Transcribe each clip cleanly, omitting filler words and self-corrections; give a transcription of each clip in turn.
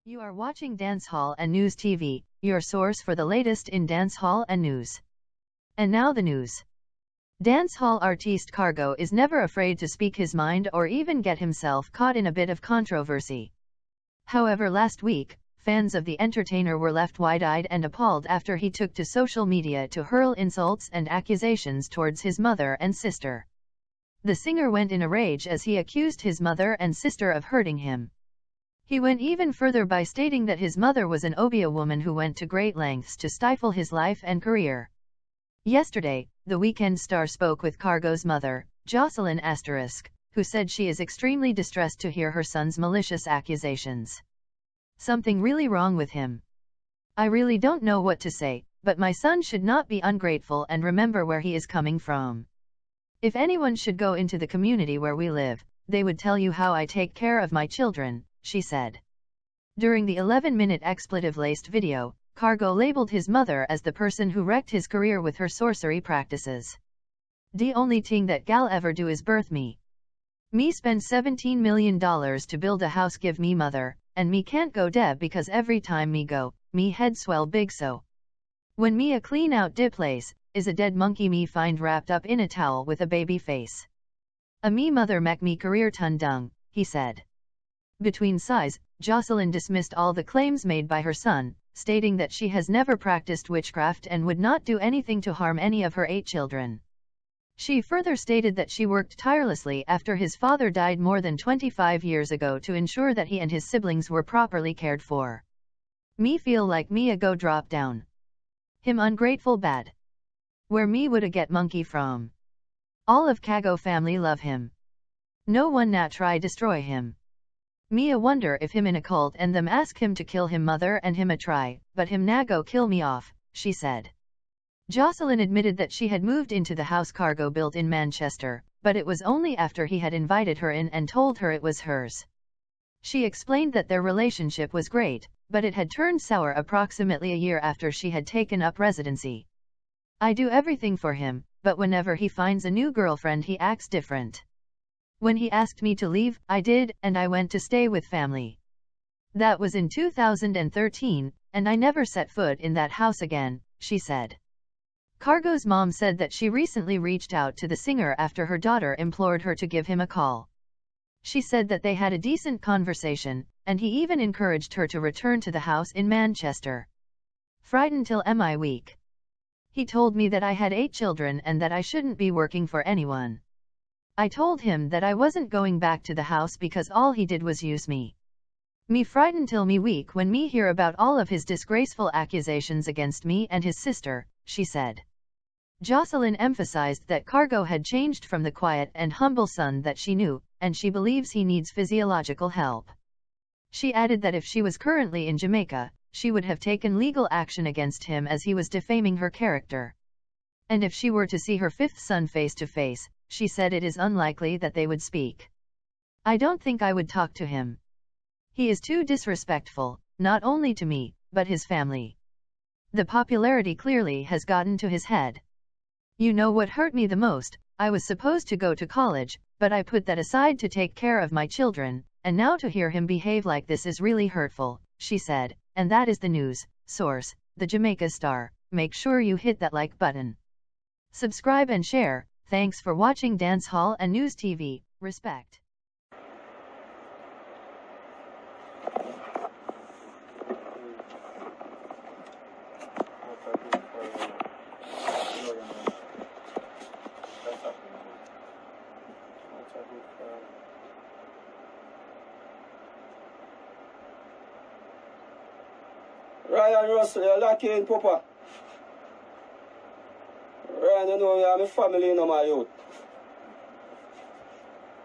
You are watching Dancehall and News TV, your source for the latest in dancehall and news. And now the news. Dancehall artiste Khago is never afraid to speak his mind or even get himself caught in a bit of controversy. However, last week, fans of the entertainer were left wide-eyed and appalled after he took to social media to hurl insults and accusations towards his mother and sister. The singer went in a rage as he accused his mother and sister of hurting him. He went even further by stating that his mother was an obeah woman who went to great lengths to stifle his life and career. Yesterday, the Weekend star spoke with Khago's mother, Jocelyn Asterisk, who said she is extremely distressed to hear her son's malicious accusations. Something really wrong with him. I really don't know what to say, but my son should not be ungrateful and remember where he is coming from. If anyone should go into the community where we live, they would tell you how I take care of my children, she said. During the 11-minute expletive-laced video, Khago labeled his mother as the person who wrecked his career with her sorcery practices. "The only thing that gal ever do is birth me. Me spend $17 million to build a house give me mother, and me can't go deb because every time me go, me head swell big so. When me a clean out de place, is a dead monkey me find wrapped up in a towel with a baby face. A me mother mak me career ton dung," he said. Between sighs, Jocelyn dismissed all the claims made by her son, stating that she has never practiced witchcraft and would not do anything to harm any of her 8 children. She further stated that she worked tirelessly after his father died more than 25 years ago to ensure that he and his siblings were properly cared for. "Me feel like me a go drop down. Him ungrateful bad. Where me would a get monkey from. All of Khago family love him. No one na try destroy him. Me a wonder if him in a cult and them ask him to kill him mother and him a try, but him na go kill me off," she said. Jocelyn admitted that she had moved into the house Khago built in Manchester, but it was only after he had invited her in and told her it was hers. She explained that their relationship was great, but it had turned sour approximately a year after she had taken up residency. "I do everything for him, but whenever he finds a new girlfriend he acts different. When he asked me to leave, I did, and I went to stay with family. That was in 2013, and I never set foot in that house again," she said. Khago's mom said that she recently reached out to the singer after her daughter implored her to give him a call. She said that they had a decent conversation, and he even encouraged her to return to the house in Manchester. "Frightened till my week. He told me that I had 8 children and that I shouldn't be working for anyone. I told him that I wasn't going back to the house because all he did was use me. Me frightened till me weak when me hear about all of his disgraceful accusations against me and his sister," she said. Jocelyn emphasized that Khago had changed from the quiet and humble son that she knew, and she believes he needs physiological help. She added that if she was currently in Jamaica, she would have taken legal action against him as he was defaming her character. And if she were to see her 5th son face to face, she said it is unlikely that they would speak. "I don't think I would talk to him. He is too disrespectful, not only to me, but his family. The popularity clearly has gotten to his head. You know what hurt me the most? I was supposed to go to college, but I put that aside to take care of my children, and now to hear him behave like this is really hurtful," she said. And that is the news. Source: The Jamaica Star. Make sure you hit that like button. Subscribe and share. Thanks for watching Dancehall and News TV. Respect. Ryan Russell, you're lucky in Papa. Ryan, you know, you are my family, you know, my youth.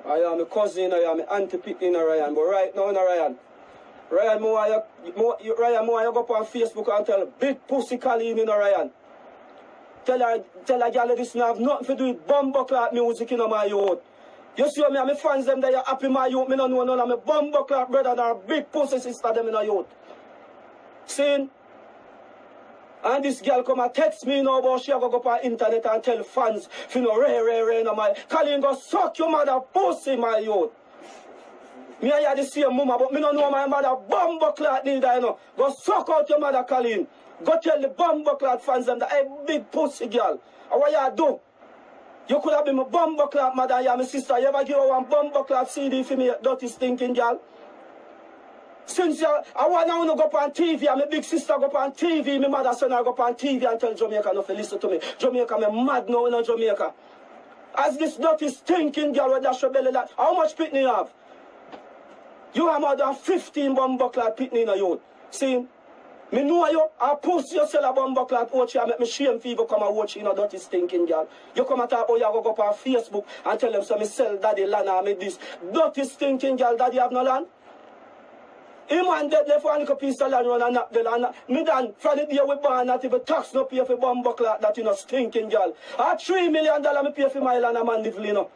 I am my cousin, I am my auntie in Ryan, but right now, in Ryan. Ryan, Ryan, you go up on Facebook and tell big pussy Colleen in Ryan. Tell her girl this now have nothing to do with bumbuckler music in my youth. You see me and my fans them that you happy my youth, me no know none of my bumbuckler brother or big pussy sister them in a youth. See? And this girl come and text me now about she go up on internet and tell fans, if you know, ray, no my Colleen go suck your mother pussy, my youth. Me and you the same mama, but me don't know my mother bumbo clot neither, you know. Go suck out your mother, Colleen. Go tell the bumbo clot fans them that hey, big pussy girl. And what you do? You could have been my bumbo clot mother and you my sister. You ever give her one bumbo clot CD for me, dirty stinking girl? Since I want to go up on TV, and my big sister go up on TV, my mother son I go up on TV and tell Jamaica not to listen to me. Jamaica, me mad now in Jamaica. As this dirty stinking girl with dash your belly that, how much pitney you have? You have more than 15 bumbleclad pitney in a youth. See? Me know you, I post you sell a bumbleclad watch and make me shame for you come and watch you, dirty stinking girl. You come and talk about you go up on Facebook and tell them so me sell daddy land and me this. Dirty stinking girl, daddy have no land? Him and dead left one piece of land run and knock the land. Me done from the day we born not even tax no pay for bumbleclad that you know stinking girl. $3 million me pay for my land and man live you know.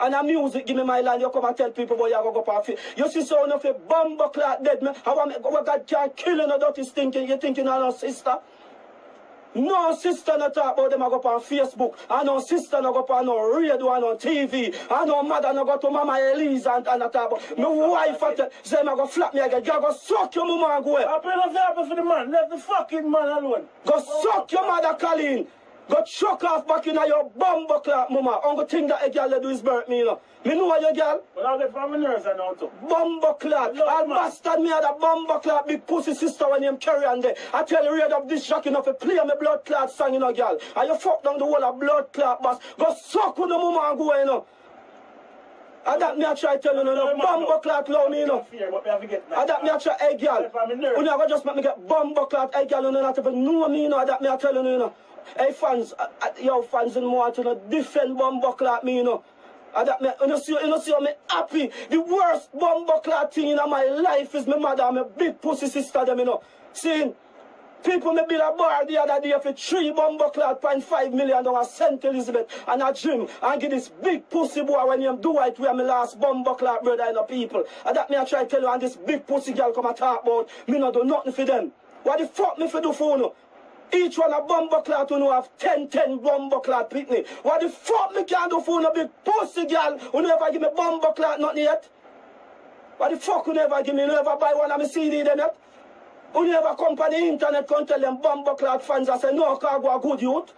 And a music give me my land, you come and tell people boy you go up and fit. You see so enough a bumbleclad dead me. How God can kill you no dirty stinking, you thinking of no sister? No sister not talk about them I go up on Facebook. And no sister not go up on no radio and on TV. And no mother not go to Mama Elise and not talk about. My wife say I go flap me again. You go suck your mama and go away. I pay no favor for the man. Let the fucking man alone. Go suck your mother, Colleen. Go chuck off back in your bumbleclad mama. Only thing that a girl do is burnt me, you know. Me know what you girl? But I'll get from my nurse and now too. Bumbleclad. I'll bastard me had a bumbleclad big pussy sister when you carry on there. I tell you read up this shock enough to play my blood clot song, you know, girl. And you fuck down the whole of blood clot boss. Go suck with the mama and go, you know. And that me I try tell you, you know, bumbleclad love me, you know. And that me I try, hey girl. You never just make me get bumbleclad, hey girl, you know, not even know me, you know. That me I tell you, you know. Hey fans, your fans in more to know different bumbleclad me, you know. And that me, you see how me happy. The worst bumbleclad thing in my life is my mother and my big pussy sister them, you know. Seeing people me build a bar the other day for 3 bumbleclad $0.5 million at St. Elizabeth and a gym and give this big pussy boy when him do it where my last bumbleclad brother and the people. And that me I try to tell you and this big pussy girl come and talk about me not do nothing for them. What the fuck me for do for you? Each one a bumbleclad who have 10 bumbleclad pitney. What the fuck me can do for no big pussy girl who never give me bumbleclad nothing yet? What the fuck who never give me, never buy one of my CD them yet? Who never come on the internet come tell them bumbleclad fans I say no Khago a good youth?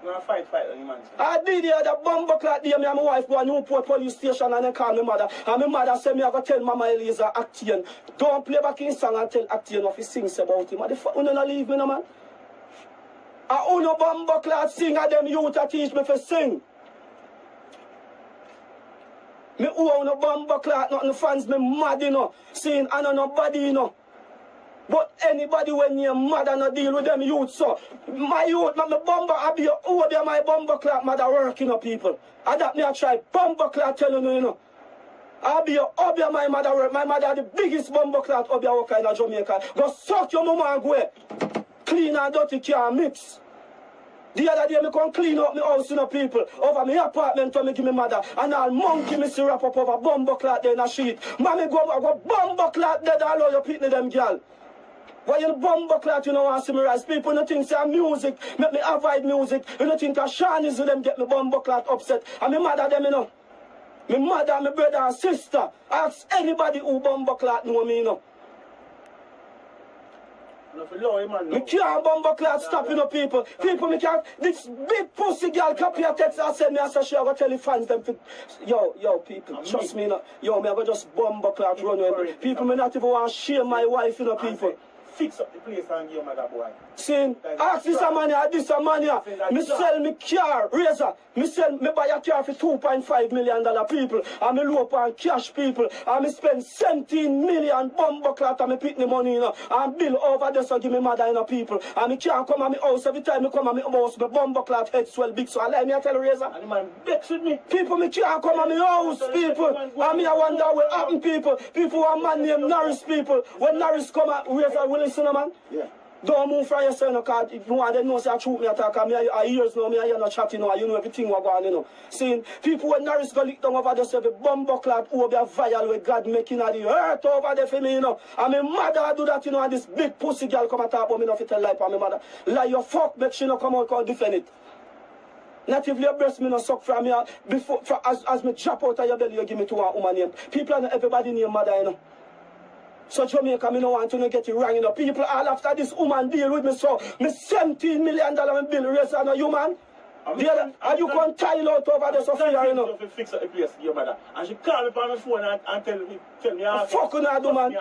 No fight on you man. I did hear the bumbleclad day me and my wife go to Newport police station and they call my mother. And my mother say me I go tell Mama Elisa Actian. Don't play back in song and tell Actian what he sings about him. What the fuck you not leave me no man? I own no bumbleclad sing and them youth to teach me to sing. Me own no bumbleclad nothing fans me mad you know. Saying I know nobody you know. But anybody when your mother not deal with them youth, so my youth, my bumble, I be obeah my bumbleclad mother working on people. And that me I try bumbleclad telling you, you know. I be obeah my mother work. My mother the biggest bumbleclad obeah worker in Jamaica. Go suck your mama and go away. Clean and dirty can't mix. The other day, me come clean up my house, you know, people. Over my apartment to me give me mother. And I'll monkey me see wrap up over bumbleclad there in a sheet. Mommy go bumbleclad there, all your pitney them girl. Why you bumbleclad you know want to see me rise? People don't think say music, make me avoid music. You don't think that Sean is them get me bumbleclad upset. And my mother them, you know. My mother, my brother and sister. Ask anybody who bumbleclad know me, you know. Me can't bumbleclad stop you know people. People me can't this big pussy girl copy a text and send me and say she go tell the fans them to, yo people, trust me you know. Yo me I go just bumbleclad run away. People me not even want to share my wife you know people. Fix up the place and give my boy. See, ask this a man here, this a man here. Me sell me car, razor. Me buy a car for $2.5 million people. And me low on cash people. And me spend 17 million bumbleclad and me pick the money, you know. And bill over there so give me mother, you know, people. And me can't come at me house every time me come at me house. Me bumbleclad head swell big. So I let me tell you, razor. And the man vex with me. People me can't come at me house, people. And me I wonder what happen, people. People who are man named Norris, people. When Norris come at razor, will listen, man? Yeah. Don't move from yourself, no, because if you want to know, say I shoot me attack, and I hears now, I hear no chatting now, you know everything what going on, you know. Seeing people when Norris go lick down over there, say the bumbleclad obeah vile with God making of the earth over there for me, you know. And my mother do that, you know, and this big pussy girl come and talk about me, not to tell lie for my mother. Lie your fuck, make she not come out and defend it. Not if your breast me no suck from me before as me drop out of your belly, you give me to one woman name. People are not everybody name mother, you know. So Jamaica, me no want to get it wrong, you know. People all after this woman deal with me, so me $17 million bill raise on a human. And you can't tile out over the Sophia, you know. Fix up the place, your mother. And she called me on my phone and tell me fuck you not do, man.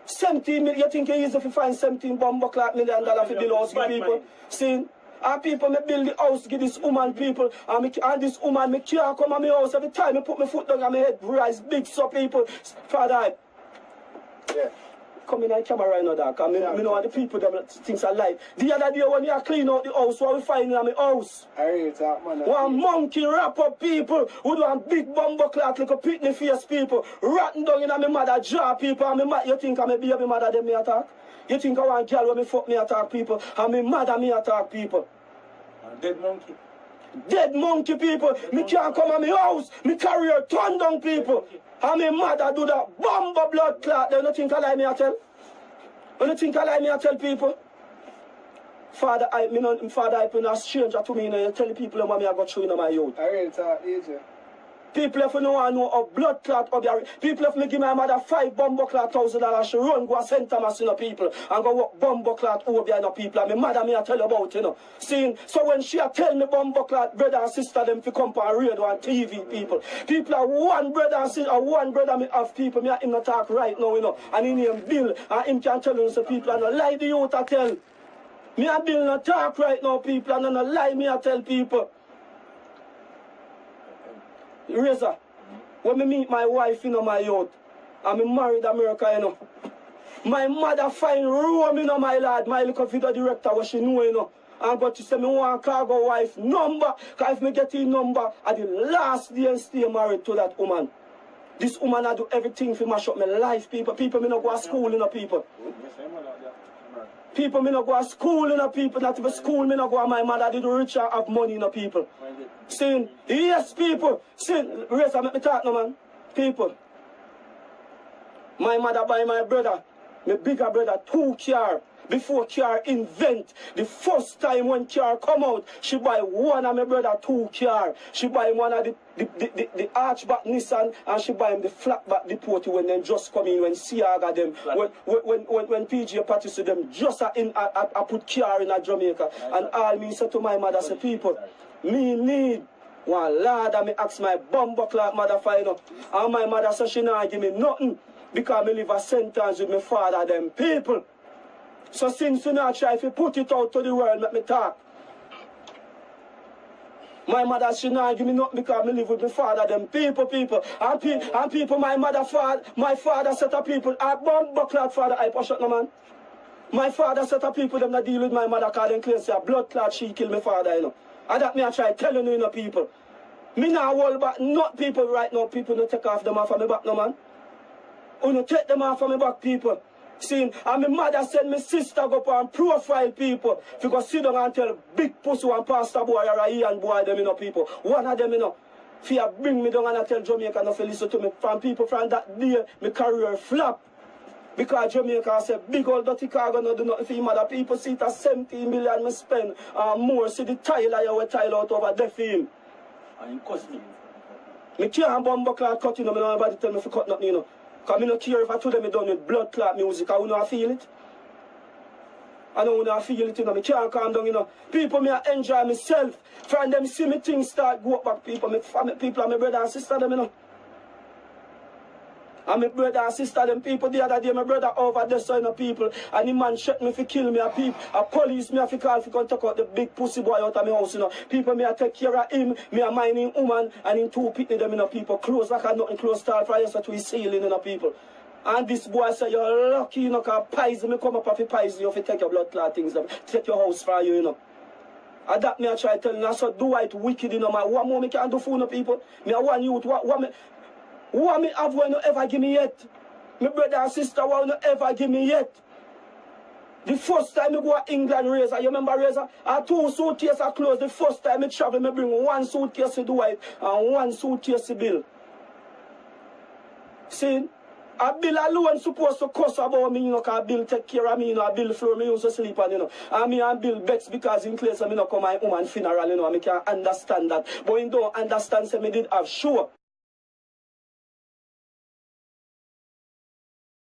17 million, you think it's easy if you find 17 $1 million for bill house give people? See? And people me build the house, give this woman people, and this woman me can't come at my house every time I put my foot down and my head rise big so people. Father, yeah. Come in the camera right now, dog. I know the people that things are life. The other day when you clean out the house, what we find in my house? I hear that, man. One monkey wrap up people who do a big bumbo clock like a picnic face people. Rotten down in my mother jaw people. And you think I'm a baby mother them me attack? You think I want girl when me fuck me attack people? And my mother me attack people? Dead monkey. Dead monkey people. Me can't come at my house. Me career turn down people. And my mother do that bumbo blood clot. They don't think I lie me I tell? You don't think I lie me I tell people? Father, I been a stranger to me, you know, you tell the people what me I got through in my youth. I really thought easy. People if you know I know a blood clot of your people if me give my mother $5 $1,000, she run go a center mass in the people and go walk bumbo clot over behind the people and my mother me I tell you about, you know. Seeing so when she a tell me bumbo clot brother and sister them to come on radio and TV people. People are one brother and sister one brother me have people me him not talk right now, you know. And in him Bill and him can tell you so people and no lie the youth I tell. Me and Bill not talk right now people and no lie me I tell people. Razor, when me meet my wife, you know, my youth, and me married America, you know, my mother find room, you know, my lad, my little video director, what she know, you know, and got to say me want Khago wife number, because if me get his number, at the last day and stay married to that woman. This woman I do everything for mash up my life, people. People me not go to school, you know, people. People me not go to school, you know, people. Not even school me not go. My mother did rich and have money, you know, people. Saying, yes, people. Saying, Race, make me talk no, man. People. My mother buy my brother, my bigger brother, 2 cars. Before car invent, the first time when car come out, she buy one of my brother 2 cars. She buy him one of the archback Nissan and she buy him the flatback Deporte when them just come in, when Siaga them, when PG Patrice them just I put car in a Jamaica. And all me say to my mother, say people, me need one lad and me ask my bumbo clock mother for you know. And my mother said she not give me nothing because me live a sentence with my father them people. So since you not try to put it out to the world, let me talk. My mother, she not give me nothing because I live with my father, them people. And people, my father set up people, I bomb clot father, I push up no man. My father set up people, them that deal with my mother, because them claim say a blood clot, she kill my father, you know. And that me I try telling you know, people. Me not hold back, not people right now, people don't take off them off of my back, no man. You don't take them off of my back, people. See, and my mother send my sister go up and profile people. If you go sit down and tell big pussy and pastor boy or a Ian boy them, you know, people. One of them, you know, if you bring me down and I tell Jamaica not to listen to me. From people from that day, my career flop. Because Jamaica said, big old dirty Khago no do nothing for him. Other people see it as 17 million me spend and more. See the tile I will tile out over there for him. And he cost me. Me can't bumbo clock cut, you know, me don't nobody tell me to cut nothing, you know. Because I don't care if I told them I done with blood clot music, I don't feel it. I don't feel it, you know. I can't calm down, you know. People me enjoy myself. From them see me things start go up back, people. My family, people and my brother and sister them, you know. And my brother and sister them people, the other day my brother over there so you know people. And the man shot me for kill me, a police me for call for come take out the big pussy boy out of my house, you know. People me I take care of him, me a mining woman, and in 2 pitney them, you know, people. Close like I nothing close start for yesterday to his ceiling, you know, people. And this boy say you're lucky, you know, because poison me come up off the poison you if you take your blood clot things, take your house for you, you know. And that me I try telling you, so do it wicked, you know, man. What more me can do for you know, people? Me I want youth, what me have when you ever give me yet? My brother and sister what you ever give me yet? The first time I go to England, Razor, you remember Razor? I had 2 suitcases of clothes. The first time I travel, I bring 1 suitcase to Dwight and 1 suitcase to Bill. See? A Bill alone supposed to cuss about me, you know, because Bill take care of me, you know, a Bill floor me used to sleep on, you know. And me and Bill Bex because in case I me not come my woman funeral, you know, and me can't understand that. But he don't understand, say me did have sure.